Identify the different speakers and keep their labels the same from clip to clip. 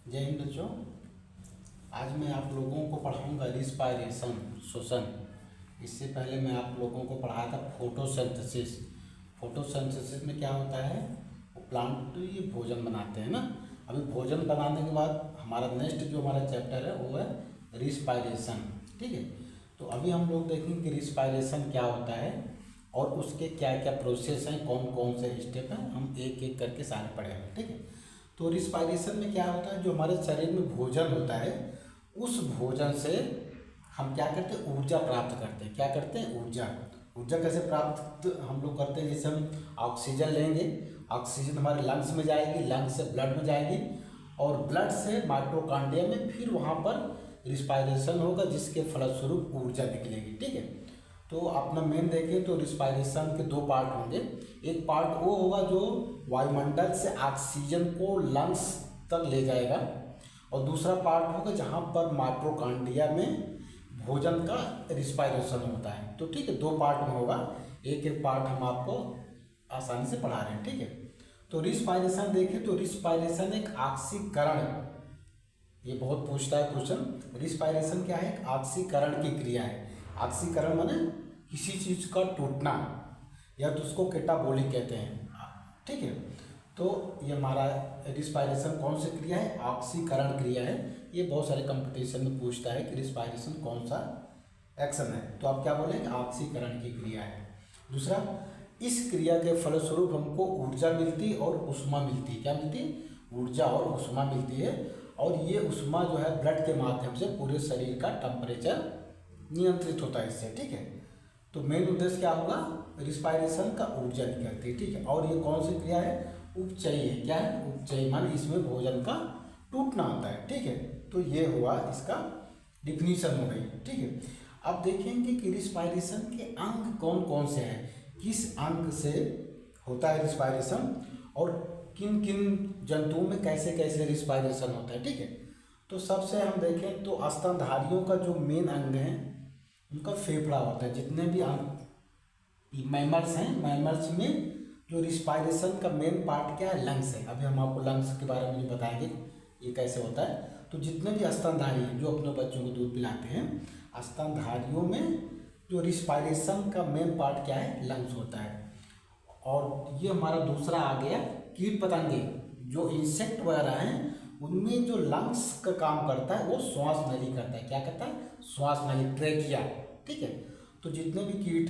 Speaker 1: जय हिंद बच्चों। आज मैं आप लोगों को पढ़ाऊंगा रिस्पायरेशन, श्वसन। इससे पहले मैं आप लोगों को पढ़ाया था फोटोसिंथेसिस। फोटोसिंथेसिस में क्या होता है, वो प्लांट ये भोजन बनाते हैं ना। अभी भोजन बनाने के बाद हमारा नेक्स्ट जो हमारा चैप्टर है वो है रिस्पायरेशन। ठीक है, तो अभी हम लोग देखेंगे कि रिस्पायरेशन क्या होता है और उसके क्या क्या प्रोसेस हैं, कौन कौन से स्टेप हैं, हम एक एक करके सारे पढ़ेंगे। ठीक है, तो रिस्पायरेशन में क्या होता है, जो हमारे शरीर में भोजन होता है उस भोजन से हम क्या करते हैं, ऊर्जा प्राप्त करते हैं। क्या करते हैं, ऊर्जा। ऊर्जा कैसे प्राप्त हम लोग करते हैं, जैसे हम ऑक्सीजन लेंगे, ऑक्सीजन हमारे लंग्स में जाएगी, लंग्स से ब्लड में जाएगी और ब्लड से माइटोकॉन्ड्रिया में, फिर वहाँ पर रिस्पायरेशन होगा जिसके फलस्वरूप ऊर्जा निकलेगी। ठीक है, तो अपना मेन देखें तो रिस्पायरेशन के दो पार्ट होंगे। एक पार्ट वो होगा जो वायुमंडल से ऑक्सीजन को लंग्स तक ले जाएगा और दूसरा पार्ट होगा जहाँ पर माइटोकॉन्ड्रिया में भोजन का रिस्पायरेशन होता है। तो ठीक है, दो पार्ट में होगा, एक एक पार्ट हम आपको आसानी से पढ़ा रहे हैं। ठीक है, तो रिस्पायरेशन देखें तो रिस्पायरेशन एक ऑक्सीकरण, ये बहुत पूछता है क्वेश्चन। रिस्पायरेशन क्या है, एक ऑक्सीकरण की क्रिया है। ऑक्सीकरण माने किसी चीज का टूटना, या तो उसको कैटाबोलिक कहते हैं। ठीक है, तो ये हमारा रिस्पायरेशन कौन सी क्रिया है, ऑक्सीकरण क्रिया है। ये बहुत सारे कंपटीशन में पूछता है कि रिस्पायरेशन कौन सा एक्शन है, तो आप क्या बोलेंगे, ऑक्सीकरण की क्रिया है। दूसरा, इस क्रिया के फलस्वरूप हमको ऊर्जा मिलती और उष्मा मिलती है। क्या मिलती है, ऊर्जा और उष्मा मिलती है, और ये उष्मा जो है ब्लड के माध्यम से पूरे शरीर का टेम्परेचर नियंत्रित होता है इससे। ठीक है, तो मेन उद्देश्य क्या होगा, रिस्पायरेशन का ऊर्जा निकलती है। ठीक है, और ये कौन सी क्रिया है, उपचयी है। क्या है, उपचयी मान इसमें भोजन का टूटना आता है। ठीक है, तो ये हुआ इसका डिफिनीशन हो गई। ठीक है, अब देखेंगे कि रिस्पायरेशन के अंग कौन कौन से हैं, किस अंग से होता है रिस्पायरेशन और किन किन जंतुओं में कैसे कैसे रिस्पायरेशन होता है। ठीक है, तो सबसे हम देखें तो स्तनधारियों का जो मेन अंग है उनका फेफड़ा होता है। जितने भी अंग मैमल्स हैं, मैमल्स में जो रिस्पायरेशन का मेन पार्ट क्या है, लंग्स है। अभी हम आपको लंग्स के बारे में बताएंगे ये कैसे होता है। तो जितने भी स्तनधारी हैं जो अपने बच्चों को दूध पिलाते हैं, स्तनधारियों में जो रिस्पायरेशन का मेन पार्ट क्या है, लंग्स होता है। और ये हमारा दूसरा आ गया, कीट पतंगे जो इंसेक्ट वगैरह हैं उनमें जो लंग्स का काम करता है वो श्वास नली करता है। क्या करता है, श्वास नली, ट्रेकिया। ठीक है, तो जितने भी कीट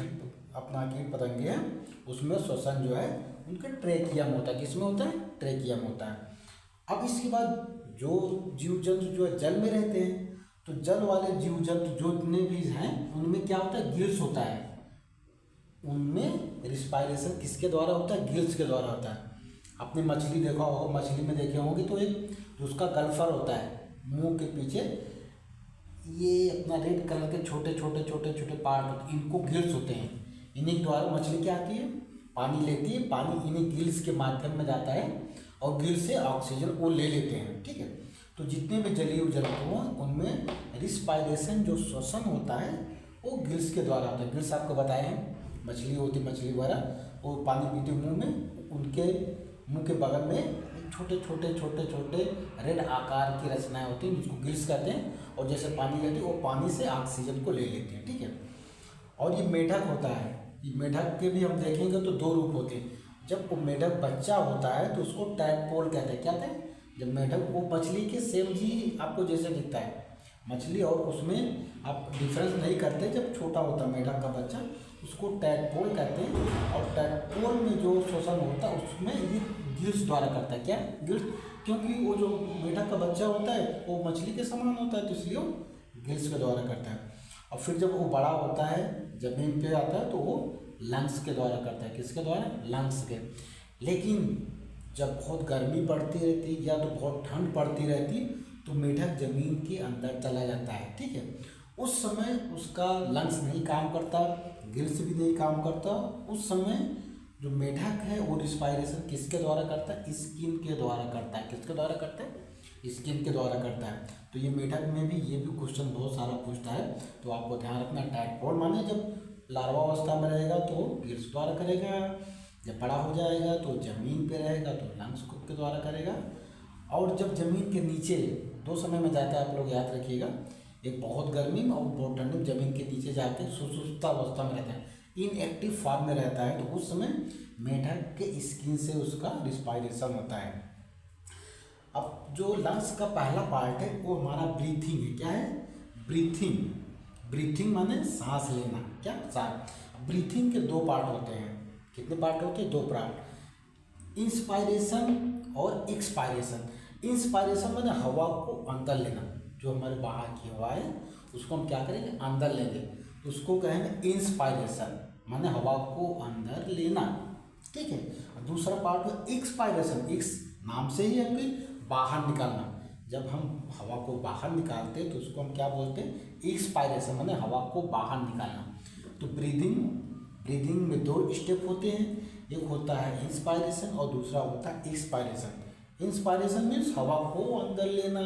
Speaker 1: अपना कीट पतंगे हैं उसमें श्वसन जो है उनके ट्रेकिया में होता है। किसमें होता है, ट्रेकिया में होता है। अब इसके बाद जो जीव जंतु जो जल में रहते हैं, तो जल वाले जीव जंतु जो जितने भी हैं उनमें क्या होता है, गिल्स होता है। उनमें रिस्पायरेशन किसके द्वारा होता है, गिल्स के द्वारा होता है। आपने मछली देखा होगा, मछली में देखे होंगे तो एक जो उसका गल्फर होता है मुंह के पीछे, ये अपना रेड कलर के छोटे छोटे छोटे छोटे पार्ट होते हैं, इनको गिल्स होते हैं। इन्हीं के द्वारा मछली क्या आती है, पानी लेती है, पानी इन्हीं गिल्स के माध्यम में जाता है और गिल्स से ऑक्सीजन वो ले लेते हैं। ठीक है, तो जितने भी जलीय जंतु हैं उनमें रिस्पायरेशन जो श्वसन होता है वो गिल्स के द्वारा होता है। गिल्स आपको बताए हैं, मछली होती, मछली वगैरह वो पानी पीते मुंह में, उनके मुंह के बगल में छोटे छोटे छोटे छोटे रेड आकार की रचनाएं होती हैं जिसको गिल्स कहते हैं, और जैसे पानी लेती है वो पानी से ऑक्सीजन को ले लेती है। ठीक है, और ये मेढक होता है, ये मेढक के भी हम देखेंगे तो दो रूप होते हैं। जब वो मेढक बच्चा होता है तो उसको टैडपोल कहते हैं। क्या कहते हैं, जब मेढक वो मछली के सेम ही आपको जैसे दिखता है मछली, और उसमें आप डिफरेंस नहीं करते, जब छोटा होता है मेढक का बच्चा उसको टैडपोल कहते हैं। और टैडपोल में जो श्वसन होता है उसमें ये गिल्स द्वारा करता है। क्या, गिल्स, क्योंकि वो जो मेढक का बच्चा होता है वो मछली के समान होता है, तो इसलिए वो गिल्स के द्वारा करता है। और फिर जब वो बड़ा होता है, जमीन पे आता है, तो वो लंग्स के द्वारा करता है। किसके द्वारा, लंग्स के। लेकिन जब बहुत गर्मी पड़ती रहती या तो बहुत ठंड पड़ती रहती तो मेढक जमीन के अंदर चला जाता है। ठीक है, उस समय उसका लंग्स नहीं काम करता, गिल्स भी नहीं काम करता। उस समय जो मेढक है वो रिस्पायरेशन किसके द्वारा करता है, स्किन के द्वारा करता है। किसके द्वारा करता है, स्किन के द्वारा करता है। तो ये मेढक में भी ये भी क्वेश्चन बहुत सारा पूछता है, तो आपको ध्यान रखना। टैडपोल माने जब लार्वा अवस्था में रहेगा तो गिल्स द्वारा करेगा, जब बड़ा हो जाएगा तो जमीन पे रहेगा तो लंग्स खुद के द्वारा करेगा, और जब ज़मीन के नीचे दो समय में जाता है, आप लोग याद रखिएगा, एक बहुत गर्मी और बहुत ठंडी, ज़मीन के नीचे जाके सुसुप्ता अवस्था में रहता है, इनएक्टिव फॉर्म में रहता है, तो उस समय मेढक के स्किन से उसका रिस्पायरेशन होता है। अब जो लंग्स का पहला पार्ट है वो हमारा ब्रीथिंग है। क्या है? ब्रीथिंग। ब्रीथिंग माने सांस लेना। क्या? सांस। ब्रीथिंग के दो पार्ट होते हैं। कितने पार्ट होते हैं? दो पार्ट, इंस्पायरेशन और एक्सपायरेशन। इंस्पायरेशन माने हवा को अंदर लेना, जो हमारे बाहर की हवा है उसको हम क्या करेंगे? अंदर लेंगे, उसको कहेंगे इंस्पायरेशन, माने हवा को अंदर लेना। ठीक है। दूसरा पार्ट है एक्सपायरेशन। एक्स नाम से ही है कि बाहर निकालना। जब हम हवा को बाहर निकालते हैं तो उसको हम क्या बोलते हैं? एक्सपायरेशन, माने हवा को बाहर निकालना। तो ब्रीदिंग में दो स्टेप होते हैं, एक होता है इंस्पायरेशन और दूसरा होता है एक्सपायरेशन। इंस्पायरेशन मीन्स हवा को अंदर लेना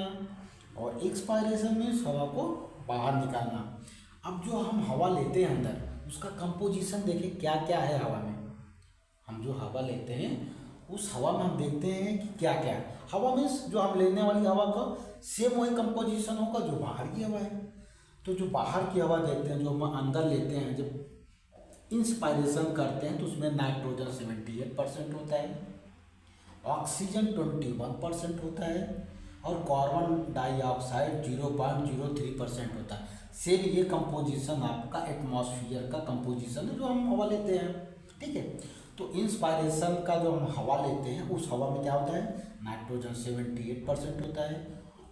Speaker 1: और एक्सपायरेशन मीन्स हवा को बाहर निकालना। अब जो हम हवा लेते हैं अंदर, उसका कंपोजिशन देखिए क्या क्या है हवा में। हम जो हवा लेते हैं उस हवा में हम देखते हैं कि क्या क्या है। हवा मीन्स जो हम लेने वाली हवा का सेम वही कंपोजिशन होगा जो बाहर की हवा है। तो जो बाहर की हवा देखते हैं, जो हम अंदर लेते हैं, जब इंस्पायरेशन करते हैं तो उसमें नाइट्रोजन 78% होता है, ऑक्सीजन 21% होता है और कार्बन डाइऑक्साइड 0.03% होता है। सेम ये कंपोजिशन आपका एटमॉस्फेयर का कंपोजिशन है जो हम हवा लेते हैं। ठीक है। तो इंस्पायरेशन का जो हम हवा लेते हैं उस हवा में क्या होता है? नाइट्रोजन 78% होता है,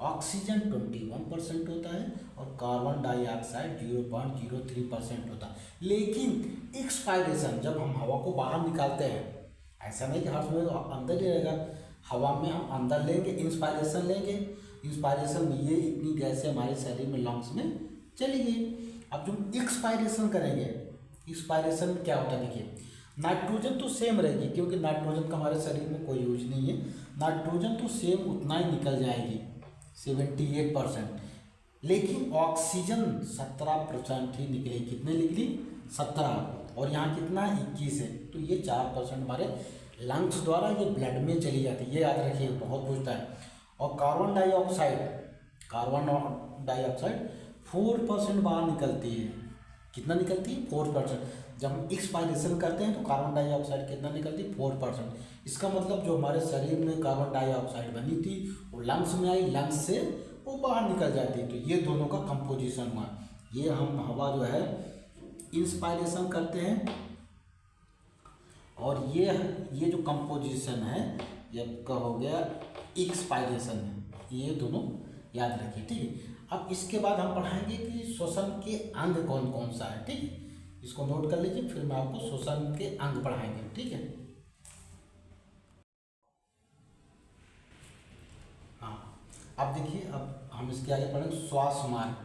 Speaker 1: ऑक्सीजन 21% होता है और कार्बन डाइऑक्साइड 0.03% होता है। लेकिन एक्सपायरेशन, जब हम हवा को बाहर निकालते हैं, ऐसा नहीं कि हर समय तो अंदर ही रहेगा, हवा में हम अंदर लेंगे, इंस्पायरेशन लेंगे, इंस्पायरेशन में ये इतनी गैसें हमारे शरीर में लंग्स में चली गई। अब जो एक्सपायरेशन करेंगे, एक्सपायरेशन में क्या होता है? देखिए, नाइट्रोजन तो सेम रहेगी क्योंकि नाइट्रोजन का हमारे शरीर में कोई यूज नहीं है, नाइट्रोजन तो सेम उतना ही निकल जाएगी 78%, लेकिन ऑक्सीजन 17% ही निकलेगी। कितने निकली? 17, और यहाँ कितना है? 21 है। तो ये 4% हमारे लंग्स द्वारा ये ब्लड में चली जाती है, ये याद रखिए, बहुत पूछता है। और कार्बन डाइऑक्साइड 4% बाहर निकलती है। कितना निकलती है? 4%। जब हम एक्सपायरेशन करते हैं तो कार्बन डाइऑक्साइड कितना निकलती है? 4%। इसका मतलब जो हमारे शरीर में कार्बन डाइऑक्साइड बनी थी वो लंग्स में आई, लंग्स से वो बाहर निकल जाती है। तो ये दोनों का कंपोजिशन हुआ। ये हम हवा जो है इंस्पायरेशन करते हैं और ये जो कंपोजिशन है ये आपका हो गया एक्सपायरेशन है। ये दोनों याद रखिए। ठीक है। अब इसके बाद हम पढ़ाएंगे कि श्वसन के अंग कौन कौन सा है। ठीक है, इसको नोट कर लीजिए, फिर मैं आपको श्वसन के अंग पढ़ाएंगे। ठीक है। हाँ, अब देखिए, अब हम इसके आगे पढ़ेंगे श्वास मार्ग।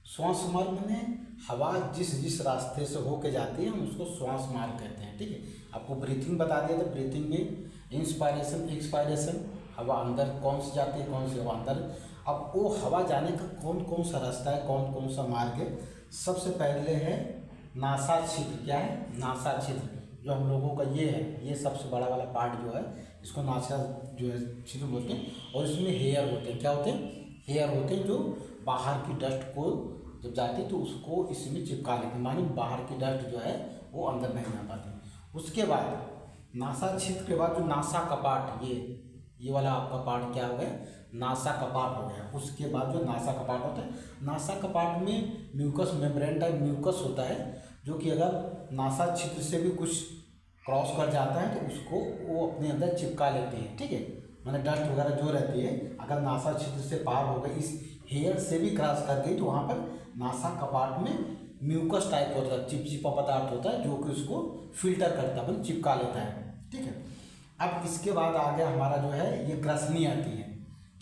Speaker 1: श्वास मार्ग माने हवा जिस रास्ते से होके जाती है हम उसको श्वास मार्ग कहते हैं। ठीक है। आपको ब्रीथिंग बता दिया था, ब्रीथिंग में इंस्पायरेशन एक्सपायरेशन, हवा अंदर कौन सी जाती है, कौन सी हवा अंदर। अब वो हवा जाने का कौन कौन सा रास्ता है, कौन कौन सा मार्ग है। सबसे पहले है नासा छिद्र। क्या है? नासा छिद्र, जो हम लोगों का ये है, ये सबसे बड़ा वाला पार्ट जो है इसको नासा जो है छिद्र बोलते हैं। और इसमें हेयर होते हैं। क्या होते हैं? हेयर होते हैं, जो बाहर की डस्ट को जब जाती है तो उसको इसमें चिपका लेते हैं, माने बाहर की डस्ट जो है वो अंदर नहीं आ पाती। उसके बाद नासा छिद्र के बाद जो नासा कपाट, ये वाला आपका पार्ट क्या हो गया? नासा कपाट हो गया। उसके बाद जो नासा कपाट होता है, नासा कपाट में म्यूकस मेम्ब्रेन टाइप म्यूकस होता है, जो कि अगर नासा छिद्र से भी कुछ क्रॉस कर जाता है तो उसको वो अपने अंदर चिपका लेती है। ठीक है, माने डस्ट वगैरह जो रहती है अगर नासा छिद्र से पार हो गई, इस हेयर से भी क्रॉस कर गई, तो वहाँ पर नासा कपाट में म्यूकस टाइप होता है, चिपचिपा पदार्थ होता है जो कि उसको फिल्टर करता है, मतलब चिपका लेता है। ठीक है। अब इसके बाद आ गया हमारा जो है ये ग्रसनी आती है।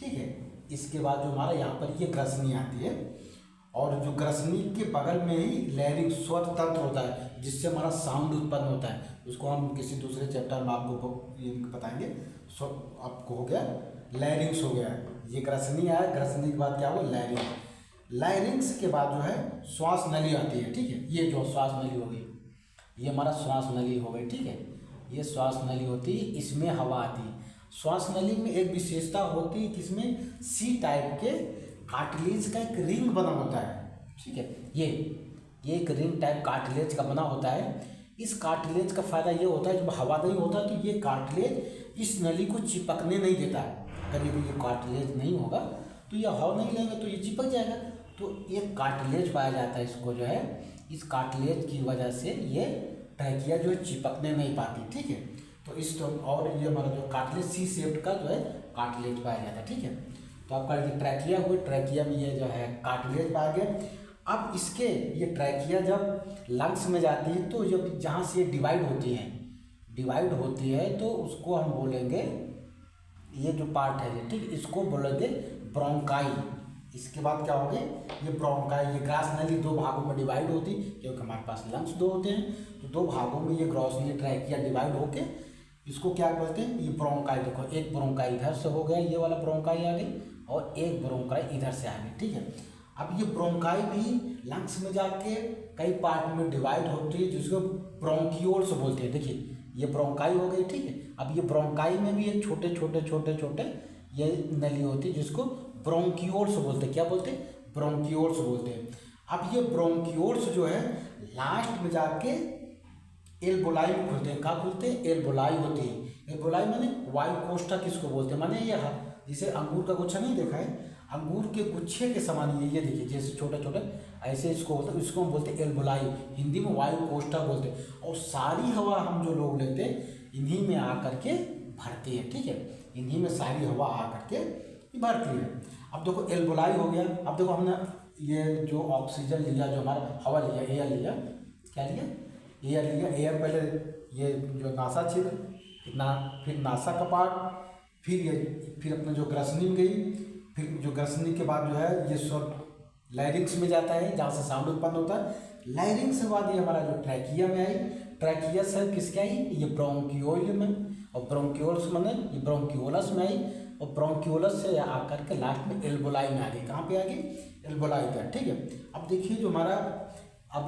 Speaker 1: ठीक है। इसके बाद जो हमारा यहाँ पर ये ग्रसनी आती है, और जो ग्रसनी के बगल में ही लैरिंक्स स्वर तंत्र होता है जिससे हमारा साउंड उत्पन्न होता है। उसको हम किसी दूसरे चैप्टर में आपको ये बताएंगे। सो आपको हो गया लैरिंक्स हो गया, ये ग्रसनी आया, ग्रसनी के बाद क्या हुआ? लैरिंक्स। लैरिंक्स के बाद जो है श्वास नली आती है। ठीक है, ये जो श्वास नली हो गई, ये हमारा श्वास नली हो गई। ठीक है, ये श्वास नली होती है, इसमें हवा आती है। श्वास नली में एक विशेषता होती है किसमें, सी टाइप के कार्टिलेज का एक रिंग बना होता है, ठीक है। ये एक रिंग टाइप कार्टिलेज का बना होता है। इस कार्टिलेज का फायदा ये होता है जब हवा नहीं होता तो ये कार्टिलेज इस नली को चिपकने नहीं देता है। अगर ये कार्टिलेज नहीं होगा तो ये हवा नहीं लेंगे तो ये चिपक जाएगा। तो एक कार्टिलेज पाया जाता है, इसको जो है इस कार्टिलेज की वजह से ये ट्रैकिया जो है चिपकने नहीं पाती, ठीक है। तो इस तो और ये हमारा जो कार्टिलेज सी शेप्ड का जो है कार्टिलेज पाया जाता है, ठीक है। तो आपका ये ट्रैकिया हुई, ट्रैकिया में ये जो है कार्टिलेज पाया गया। अब इसके ये ट्रैकिया जब लंग्स में जाती है तो जब जहाँ से ये डिवाइड होती है तो उसको हम बोलेंगे, ये जो पार्ट है ये, ठीक, इसको बोलेंगे ब्रोंकाई। इसके बाद क्या होगा, ये ब्रोंकाई, ये ग्रास नली दो भागों में डिवाइड होती, क्योंकि हमारे पास लंग्स दो होते हैं तो दो भागों में ये ग्रॉस नली ट्रैकिया डिवाइड होके इसको क्या बोलते हैं, ये ब्रोंकाई। देखो एक ब्रोंकाई इधर से हो गया, ये वाला ब्रोंकाई आ गई, और एक ब्रोंकाई इधर से आ गई, ठीक है। अब ये ब्रोंकाई भी लंग्स में जाके कई पार्ट में डिवाइड होती है जिसको ब्रोंकियोल्स बोलते हैं। देखिए ये ब्रोंकाई हो गई, ठीक है। अब ये ब्रोंकाई में भी एक छोटे छोटे ये नली होती है जिसको ब्रोंकियोल्स बोलते हैं। क्या बोलते हैं, ब्रोंकियोल्स बोलते हैं। अब ये ब्रोंकियोल्स जो है लास्ट में जाके एल्बोलाई में खुलते हैं। कहाँ खुलते हैं, एल्बोलाई होती है। एल्बोलाई माने वायु कोष्ठक किसको बोलते हैं, माने ये जिसे अंगूर का गुच्छा नहीं देखा है, अंगूर के गुच्छे के समान ये देखिए जैसे छोटे छोटे ऐसे इसको बोलते हैं, इसको हम बोलते हैं एल्बोलाई, हिंदी में वायु कोष्ठक बोलते हैं। और सारी हवा हम जो लोग लेते हैं इन्हीं में आकर के भरती है, ठीक है। इन्हीं में सारी हवा आकर के भरती है। अब देखो एल्बोलाई हो गया। अब देखो हमने ये जो ऑक्सीजन लिया, जो हमारा हवा लिया, एयर लिया, क्या लिया, एयर लिया। एयर पहले ये जो नासा छिद्र, फिर नासा का पार्ट, फिर अपना जो ग्रसनी में गई, फिर जो ग्रसनी के बाद जो है ये सब लैरिंग्स में जाता है जहाँ से साउंड उत्पन्न होता है। लैरिंग्स के बाद ये हमारा जो ट्रैकिया में आई, ट्रैकिया से किसके आई, ये ब्रोंकियोल में, और ब्रोंकियोल्स माने ये ब्रोंकियोलस में आई, और ब्रोंकियोलस से आकर के लास्ट में एल्बोलाई में आ गई। कहाँ पे आ गई, एल्बोलाई का, ठीक है। अब देखिए जो हमारा अब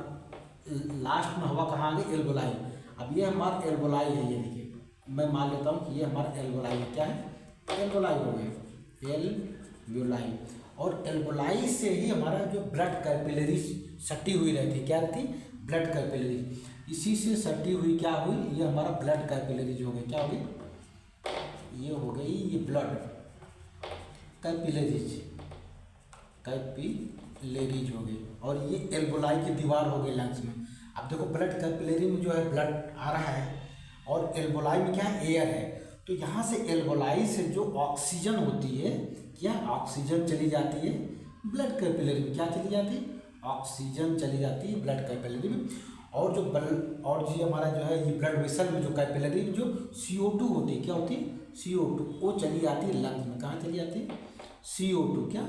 Speaker 1: लास्ट में हवा कहाँ आ गई, एल्बोलाई। अब ये हमारा एल्बोलाई है, ये देखिए मैं मान लेता हूँ कि ये हमारा एल्बोलाई है। क्या है, एल्बोलाई हो गया, एल्बोलाई। और एल्बोलाई से ही हमारा जो ब्लड कैपिलरीज सटी हुई रहती, क्या रहती, ब्लड कैपिलरीज। इसी से सटी हुई क्या हुई, ये हमारा ब्लड कैपिलरीज हो गई। क्या हो गई, ये हो गई ये ब्लड कैपिलरीज, कैपिलरीज हो गई। और ये एल्बोलाई की दीवार हो गई लंग्स में। अब देखो ब्लड कैपिलरी में जो है ब्लड आ रहा है, और एल्बोलाई में क्या है, एयर है। तो यहाँ से एल्बोलाई से जो ऑक्सीजन होती है, क्या ऑक्सीजन चली जाती है ब्लड कैपिलरी में, क्या चली जाती है, ऑक्सीजन चली जाती है ब्लड कैपिलरी में। और जो हमारा जो है ये ब्लड वेसल में जो कैपिलरी में जो CO2 होती है, क्या होती है, CO2, वो चली जाती है लंग्स में। कहाँ चली जाती है, CO2, क्या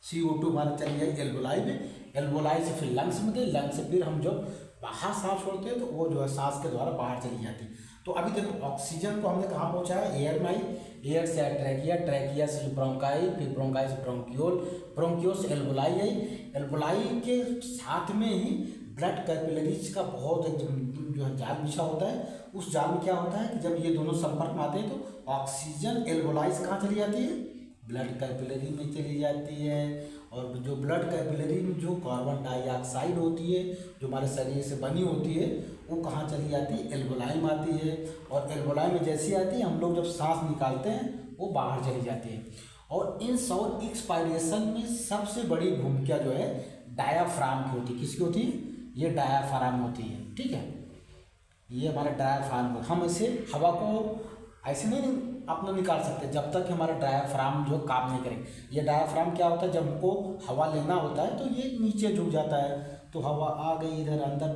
Speaker 1: CO2 हमारा चली जाए एल्बोलाई में। एल्बोलाई से फिर लंग्स में गई, लंग्स से फिर हम जब बाहर सांस छोड़ते हैं तो वो जो है सांस के द्वारा बाहर चली जाती है। तो अभी देखो ऑक्सीजन को हमने कहाँ पहुँचाया, एयर में आई, एयर से ट्रैकिया, ट्रैकिया से ब्रोंकाई, फिर ब्रोंकाई से ब्रोंकियोल, ब्रोंकियोल से एल्बोलाई आई। एल्बोलाई के साथ में ही ब्लड कैपिलरीज का बहुत जो है जाल बिछा होता है। उस जाल में क्या होता है कि जब ये दोनों संपर्क में आते हैं तो ऑक्सीजन एल्बोलाई से कहाँ चली जाती है, ब्लड कैपिलरी में चली जाती है। और जो ब्लड कैपिलरी में जो कार्बन डाइऑक्साइड होती है जो हमारे शरीर से बनी होती है, वो कहाँ चली जाती है, एल्बोलाई में आती है। और एल्बोलाई में जैसी आती है हम लोग जब सांस निकालते हैं वो बाहर चली जाती है। और इन और एक्सपायरेशन में सबसे बड़ी भूमिका जो है डायाफ्राम की होती है। किसकी होती है, ये डायाफ्राम होती है, ठीक है। ये हमारा डायाफ्राम, हम इसे हवा को ऐसे नहीं अपना निकाल सकते जब तक हमारा डायाफ्राम जो काम नहीं करेगा। ये डायाफ्राम क्या होता है, जब हमको हवा लेना होता है तो ये नीचे झुक जाता है, तो हवा आ गई इधर अंदर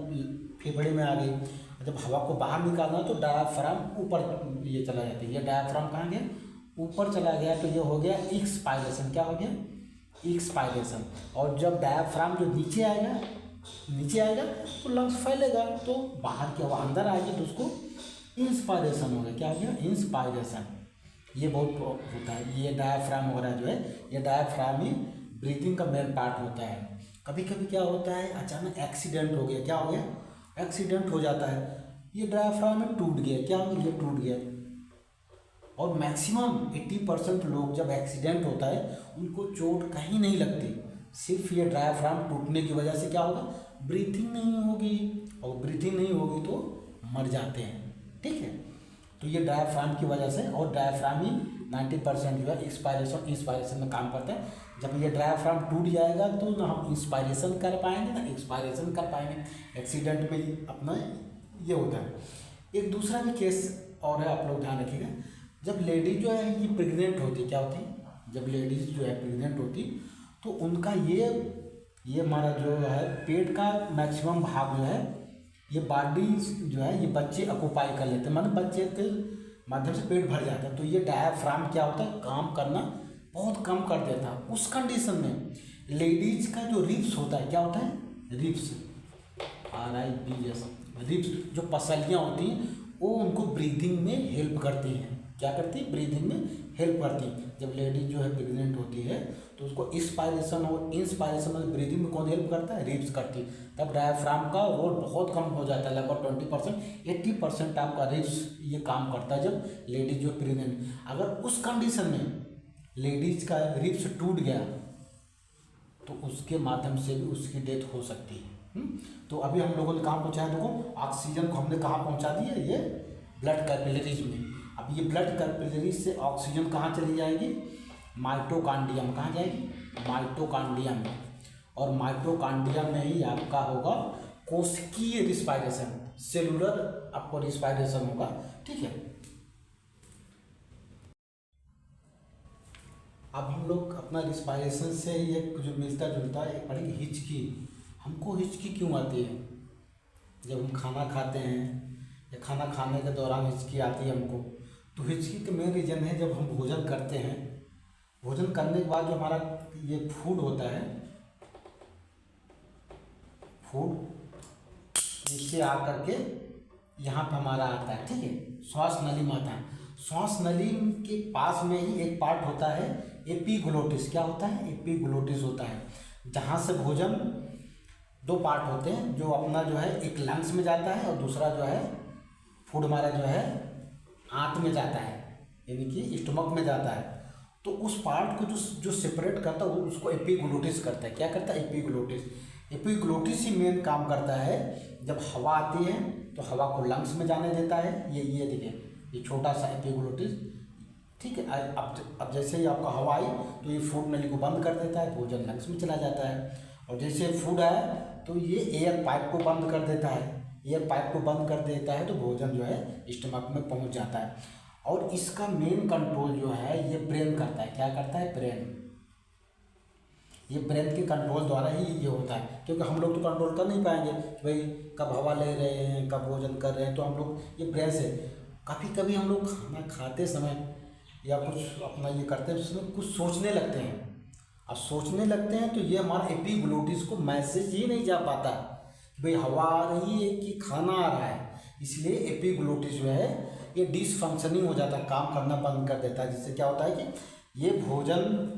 Speaker 1: फेफड़े में आ गई। जब हवा को बाहर निकालना तो डायाफ्राम ऊपर ये चला जाता है। ये डायाफ्राम कहाँ गया, ऊपर चला गया, तो ये हो गया एक्सपायरेशन। क्या हो गया, एक्सपायरेशन। और जब डायाफ्राम जो नीचे आएगा तो लंग्स फैलेगा, तो बाहर की हवा अंदर आएगी तो उसको इंस्पायरेशन हो गया। क्या हो गया, इंस्पायरेशन। ये बहुत होता है, ये डायाफ्राम वगैरह जो है, ये डायाफ्राम ही ब्रीथिंग का मेन पार्ट होता है। कभी कभी क्या होता है, अचानक एक्सीडेंट हो गया, क्या हो गया, एक्सीडेंट हो जाता है, ये डायाफ्राम में टूट गया, क्या हो गया, ये टूट गया, और मैक्सिमम 80% लोग जब एक्सीडेंट होता है उनको चोट कहीं नहीं लगती, सिर्फ ये डायाफ्राम टूटने की वजह से क्या होगा, ब्रीथिंग नहीं होगी, और ब्रीथिंग नहीं होगी तो मर जाते हैं। ठीक है, तो ये डायाफ्राम की वजह से, और डायाफ्राम ही 90% जो है इंस्पायरेशन में काम करता है। जब ये डायाफ्राम टूट जाएगा तो ना हम इंस्पायरेशन कर पाएंगे ना एक्सपायरेशन कर पाएंगे, एक्सीडेंट में अपना ये होता है। एक दूसरा भी केस और है, आप लोग ध्यान रखिएगा। जब लेडीज जो है ये प्रेग्नेंट होती, क्या होती है, जब लेडीज जो है प्रेग्नेंट होती तो उनका ये हमारा जो है पेट का मैक्सिमम भाग जो है ये बॉडी जो है ये बच्चे ऑक्यूपाई कर लेते हैं, मतलब बच्चे के माध्यम से पेट भर जाता है। तो ये डायाफ्राम क्या होता है, काम करना बहुत कम कर देता है। उस कंडीशन में लेडीज का जो रिब्स होता है, क्या होता है, रिब्स, RIBS, रिब्स जो पसलियाँ होती हैं वो उनको ब्रीदिंग में हेल्प करती हैं। क्या करती है, ब्रीदिंग में हेल्प करती है। जब लेडीज जो है प्रेग्नेंट होती है तो उसको इंस्पायरेशन और इंस्पायरेशन में ब्रीदिंग में कौन हेल्प करता है, रिब्स करती है। तब डायाफ्राम का रोल बहुत कम हो जाता है, लगभग 20%, 80% आपका रिब्स ये काम करता है जब लेडीज जो प्रेग्नेंट। अगर उस कंडीशन में लेडीज का रिब्स टूट गया तो उसके माध्यम से भी उसकी डेथ हो सकती है। तो अभी हम लोगों ने कहाँ पहुँचाया, देखो ऑक्सीजन को हमने कहाँ पहुँचा दिया, ये ब्लड कैपिलरीज में। अब ये ब्लड कैपिलरीज से ऑक्सीजन कहाँ चली जाएगी, माइटोकॉन्ड्रियम, कहाँ जाएगी, माइटोकॉन्ड्रियम, और माइटोकॉन्ड्रियम में ही आपका होगा कोशिकीय रिस्पायरेशन, सेलुलर आपको रिस्पायरेशन होगा। ठीक है, अब हम लोग अपना रिस्पायरेशन से ही एक जो मिलता जुलता है एक पढ़ेंगे, हिचकी। हमको हिचकी क्यों आती है, जब हम खाना खाते हैं या खाना खाने के दौरान हिचकी आती है हमको। तो हिचकी का मेन रीज़न है जब हम भोजन करते हैं, भोजन करने के बाद जो हमारा ये फूड होता है, फूड नीचे आकर के यहाँ पर हमारा आता है। ठीक है, श्वास नली में आता है। श्वास नली के पास में ही एक पार्ट होता है एपीग्लोटिस। क्या होता है, एपीग्लोटिस होता है, जहाँ से भोजन, दो पार्ट होते हैं जो अपना जो है एक लंग्स में जाता है और दूसरा जो है फूड हमारा जो है आंत में जाता है, यानी कि स्टमक में जाता है। तो उस पार्ट को जो सेपरेट करता है उसको एपीग्लोटिस करता है। क्या करता है, एपीग्लोटिस। एपीग्लोटिस ही मेन काम करता है। जब हवा आती है तो हवा को लंग्स में जाने देता है, ये देखिए ये छोटा सा एपीग्लोटिस। ठीक है, अब जैसे ही आपका हवा आई तो ये फूड नली को बंद कर देता है, भोजन लंग्स में चला जाता है। और जैसे फूड आया तो ये एयर पाइप को बंद कर देता है, एयर पाइप को बंद कर देता है तो भोजन जो है स्टमक में पहुंच जाता है। और इसका मेन कंट्रोल जो है ये ब्रेन करता है। क्या करता है, ब्रेन। ये ब्रेन के कंट्रोल द्वारा ही ये होता है, क्योंकि हम लोग तो कंट्रोल कर नहीं पाएंगे कि भाई कब हवा ले रहे हैं, कब भोजन कर रहे हैं। तो हम लोग ये ब्रेन से, कभी कभी हम लोग खाना खाते समय या कुछ अपना ये करते हैं उसमें कुछ सोचने लगते हैं। अब सोचने लगते हैं तो ये हमारा एपीग्लोटिस को मैसेज ही नहीं जा पाता भाई हवा आ रही है कि खाना आ रहा है, इसलिए एपीग्लोटिस जो है ये डिसफंक्शनिंग हो जाता है, काम करना बंद कर देता है। जिससे क्या होता है कि ये भोजन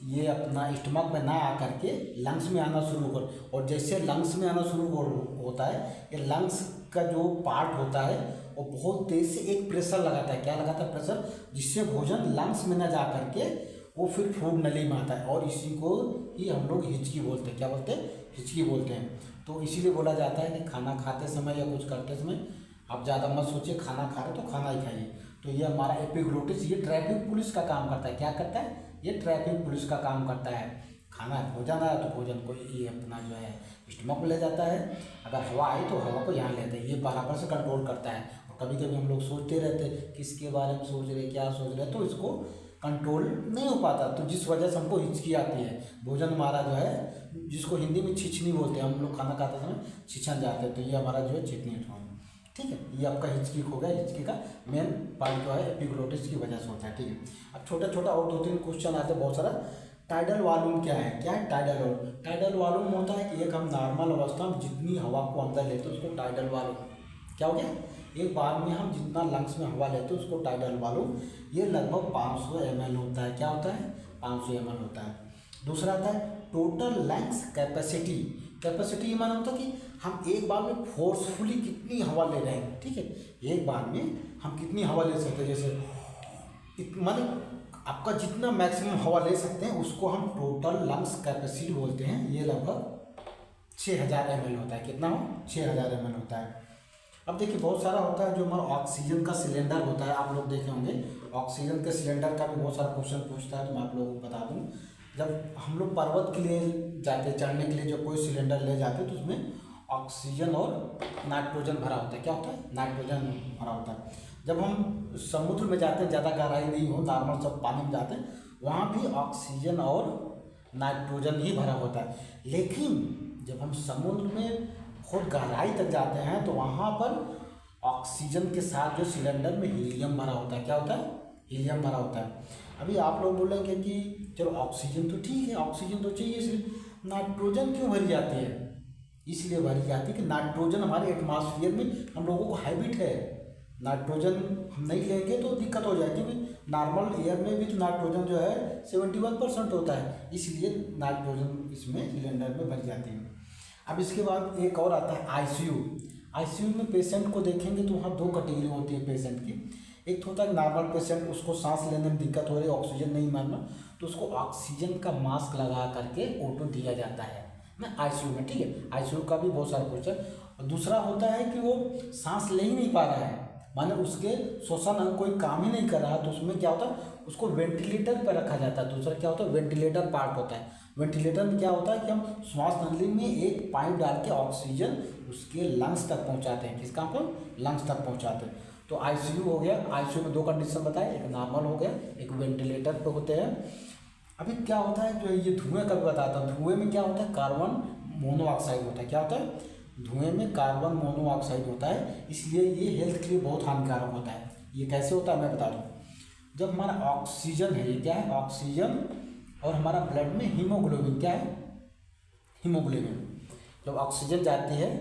Speaker 1: ये अपना स्टमक में ना आकर के लंग्स में आना शुरू कर, और जैसे लंग्स में आना शुरू होता है, ये लंग्स का जो पार्ट होता है वो बहुत तेज से एक प्रेशर लगाता है। क्या लगाता है, प्रेशर, जिससे भोजन लंग्स में ना जा करके वो फिर फूड नली में आता है। और इसी को ही हम लोग हिचकी बोलते हैं। क्या बोलते हैं, हिचकी बोलते हैं। तो इसीलिए बोला जाता है कि खाना खाते समय या कुछ करते समय आप ज़्यादा मत सोचिए, खाना खा रहे तो खाना ही खाइए। तो ये हमारा एपीग्लोटिस ये ट्रैफिक पुलिस का काम करता है। क्या करता है, ये ट्रैफिक पुलिस का काम करता है। खाना भोजन आया तो भोजन को ये अपना जो है स्टमक में ले जाता है, अगर हवा आई तो हवा को यहाँ लेता है, ये बराबर से कंट्रोल करता है। और कभी कभी हम लोग सोचते रहते हैं किसके बारे में सोच रहे, क्या सोच रहे, तो इसको कंट्रोल नहीं हो पाता। तो जिस वजह से हमको हिचकी आती है, भोजन हमारा जो है जिसको हिंदी में छिछनी बोलते हैं, हम लोग खाना खाते समय छिछन जाते हैं, तो ये हमारा जो है छिछनी। ठीक है, ये आपका हिचकी हो गया। हिचकी का मेन पार्ट जो है एपीग्लोटिस की वजह से होता है। ठीक है, अब छोटा छोटा और 2-3 क्वेश्चन आते हैं बहुत सारा। टाइडल वॉल्यूम क्या है, क्या है टाइडल वॉल्यूम। टाइडल वॉल्यूम होता है कि एक हम नॉर्मल अवस्था में जितनी हवा को अंदर लेते हैं उसको टाइडल वॉल्यूम। क्या हो गया, एक बार में हम जितना लंग्स में हवा लेते हैं उसको टाइडल वॉल्यूम। ये लगभग 500 ml होता है। क्या होता है, 500 ml होता है। दूसरा आता है टोटल लंग्स कैपेसिटी। कैपेसिटी ये माना होता है कि हम एक बार में फोर्सफुली कितनी हवा ले रहे हैं। ठीक है, एक बार में हम कितनी हवा ले सकते हैं, जैसे माने आपका जितना मैक्सिमम हवा ले सकते हैं उसको हम टोटल लंग्स कैपेसिटी बोलते हैं। ये लगभग 6000 ml होता है। कितना हो? 6000 ml होता है। अब देखिए बहुत सारा होता है जो हमारा ऑक्सीजन का सिलेंडर होता है, आप लोग देखे होंगे ऑक्सीजन के सिलेंडर का भी बहुत सारा क्वेश्चन पूछता है, तो मैं आप लोगों को बता दूं। जब हम लोग पर्वत के लिए जाते, चढ़ने के लिए जब कोई सिलेंडर ले जाते तो उसमें ऑक्सीजन और नाइट्रोजन भरा होता है। क्या होता है? नाइट्रोजन भरा होता है। जब हम समुद्र में जाते हैं, ज़्यादा गहराई नहीं हो, नॉर्मल सब पानी में जाते हैं, वहाँ भी ऑक्सीजन और नाइट्रोजन ही भरा होता है। लेकिन जब हम समुद्र में बहुत गहराई तक जाते हैं तो वहाँ पर ऑक्सीजन के साथ जो सिलेंडर में हीलियम भरा होता है। क्या होता है? हीलियम भरा होता है। अभी आप लोग बोलेंगे कि चलो ऑक्सीजन तो ठीक है, ऑक्सीजन तो चाहिए, इसलिए नाइट्रोजन क्यों भरी जाती है? इसलिए भरी जाती है कि नाइट्रोजन हमारे एटमॉस्फेयर में हम लोगों को हैबिट है। नाइट्रोजन हम नहीं लेंगे तो दिक्कत हो जाएगी, क्योंकि नॉर्मल एयर में भी तो नाइट्रोजन जो है 71% होता है, इसलिए नाइट्रोजन इसमें सिलेंडर में भरी जाती है। अब इसके बाद एक और आता है आईसीयू। आईसीयू में पेशेंट को देखेंगे तो वहाँ 2 कैटेगरी होती है पेशेंट की। एक तो होता है नॉर्मल पेशेंट, उसको सांस लेने में दिक्कत हो रही है, ऑक्सीजन नहीं मारना, तो उसको ऑक्सीजन का मास्क लगा करके ऑटो दिया जाता है ना आईसीयू में। ठीक है, आईसीयू का भी बहुत सारा कुछ है। और दूसरा होता है कि वो सांस ले ही नहीं पा रहा है, माने उसके श्वसन अंग कोई काम ही नहीं कर रहा, तो उसमें क्या होता है, उसको वेंटिलेटर पर रखा जाता है। दूसरा क्या होता है, वेंटिलेटर पार्ट होता है। वेंटिलेटर में क्या होता है कि हम श्वास नली में एक पाइप डाल के ऑक्सीजन उसके लंग्स तक पहुंचाते हैं। किस काम पर? लंग्स तक पहुंचाते हैं। तो आईसीयू हो गया। आईसीयू में 2 कंडीशन बताए, एक नॉर्मल हो गया, एक वेंटिलेटर पे होते हैं। अभी क्या होता है, जो ये धुएं का भी बताता हूँ। धुएं में क्या होता है, कार्बन मोनोऑक्साइड होता है। क्या होता है? धुएं में कार्बन मोनोऑक्साइड होता है, इसलिए ये हेल्थ के लिए बहुत हानिकारक होता है। ये कैसे होता है मैं बता दूँ। जब हमारा ऑक्सीजन है, ये क्या है, ऑक्सीजन, और हमारा ब्लड में हीमोग्लोबिन, क्या है, हीमोग्लोबिन। जब ऑक्सीजन जाती है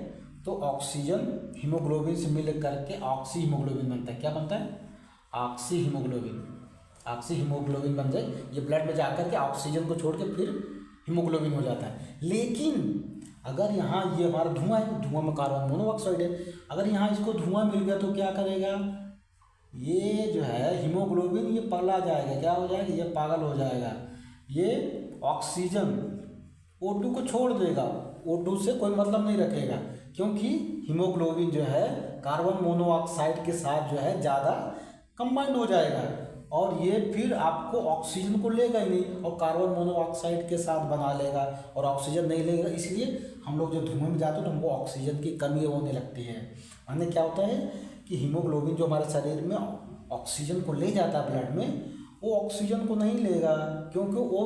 Speaker 1: तो ऑक्सीजन हीमोग्लोबिन से मिल करके ऑक्सी हीमोग्लोबिन बनता है। क्या बनता है? Oxy haemoglobin. ऑक्सी हीमोग्लोबिन बन जाए, ये ब्लड में जाकर के ऑक्सीजन को छोड़ के फिर हीमोग्लोबिन हो जाता है। लेकिन अगर यहाँ ये हमारा धुआं है, धुआं में कार्बन मोनोऑक्साइड है, अगर यहाँ इसको धुआं मिल गया तो क्या करेगा, ये जो है हीमोग्लोबिन ये पगला जाएगा। क्या हो जाएगा? ये पागल हो जाएगा। ये ऑक्सीजन O2 को छोड़ देगा, O2 से कोई मतलब नहीं रखेगा, क्योंकि हीमोग्लोबिन जो है कार्बन मोनोऑक्साइड के साथ जो है ज़्यादा कंबाइंड हो जाएगा, और ये फिर आपको ऑक्सीजन को लेगा ही नहीं, और कार्बन मोनोऑक्साइड के साथ बना लेगा और ऑक्सीजन नहीं लेगा। इसलिए हम लोग जो धुएं में जाते हैं तो हमको ऑक्सीजन की कमी होने लगती है। माने क्या होता है कि हीमोग्लोबिन जो हमारे शरीर में ऑक्सीजन को ले जाता है ब्लड में, वो ऑक्सीजन को नहीं लेगा, क्योंकि वो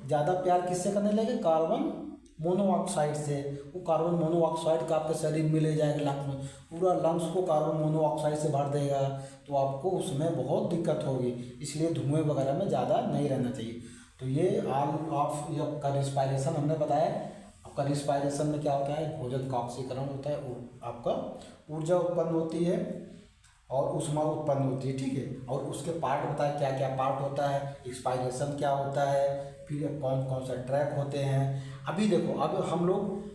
Speaker 1: ज़्यादा प्यार किससे करने लगे, कार्बन मोनोऑक्साइड से। वो कार्बन मोनोऑक्साइड का आपके शरीर में ले जाएगा लंग्स में, पूरा लंग्स को कार्बन मोनोऑक्साइड से भर देगा, तो आपको उसमें बहुत दिक्कत होगी। इसलिए धुएं वगैरह में ज़्यादा नहीं रहना चाहिए। तो ये ऑल ऑफ ये आपका रिस्पायरेशन हमने बताया। आपका रिस्पायरेशन में क्या होता है, भोजन का ऑक्सीकरण होता है, आपका ऊर्जा उत्पन्न होती है और ऊष्मा उत्पन्न होती है। ठीक है, और उसके पार्ट बताए क्या क्या पार्ट होता है, एक्सपायरेशन क्या होता है, फिर कौन कौन सा ट्रैक होते हैं। अभी देखो, अब हम लोग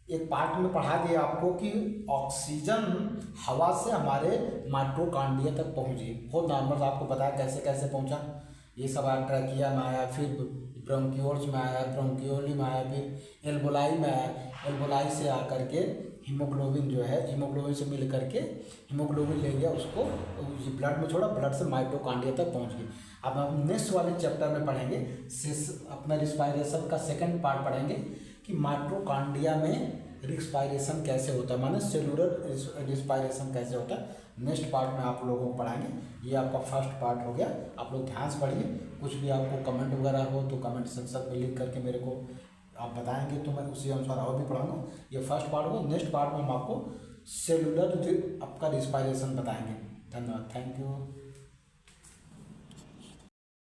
Speaker 1: एक पार्ट में पढ़ा दिया आपको कि ऑक्सीजन हवा से हमारे माइटोकॉन्ड्रिया तक पहुंची। बहुत नॉर्मल आपको बताया कैसे कैसे पहुंचा। ये सब आया, ट्रैकिया में आया, फिर ब्रोंक्यूल्स में आया, ब्रोंक्यूली में आया, फिर एल्वोलाई में आया, एल्वोलाई से आकर के हीमोग्लोबिन जो है, हीमोग्लोबिन से मिल करके हीमोग्लोबिन ले गया, उसको ब्लड में छोड़ा, ब्लड से माइटोकॉन्ड्रिया तक पहुंच गई। अब हम नेक्स्ट वाले चैप्टर में पढ़ेंगे, अपना रिस्पायरेशन का सेकंड पार्ट पढ़ेंगे कि माइटोकॉन्ड्रिया में रिस्पायरेशन कैसे होता है, माने सेलुलर रिस्पायरेशन कैसे होता है। नेक्स्ट पार्ट में आप लोगों को पढ़ाएंगे। ये आपका फर्स्ट पार्ट हो गया। आप लोग ध्यान से पढ़िए। कुछ भी आपको कमेंट वगैरह हो तो कमेंट सेक्शन में लिख करके मेरे को आप बताएंगे, तो मैं उसी अनुसार और भी पढ़ाऊँगा। ये फर्स्ट पार्ट होगा। नेक्स्ट पार्ट में हम आपको सेलुलर आपका रिस्पायरेशन बताएंगे। धन्यवाद, थैंक यू।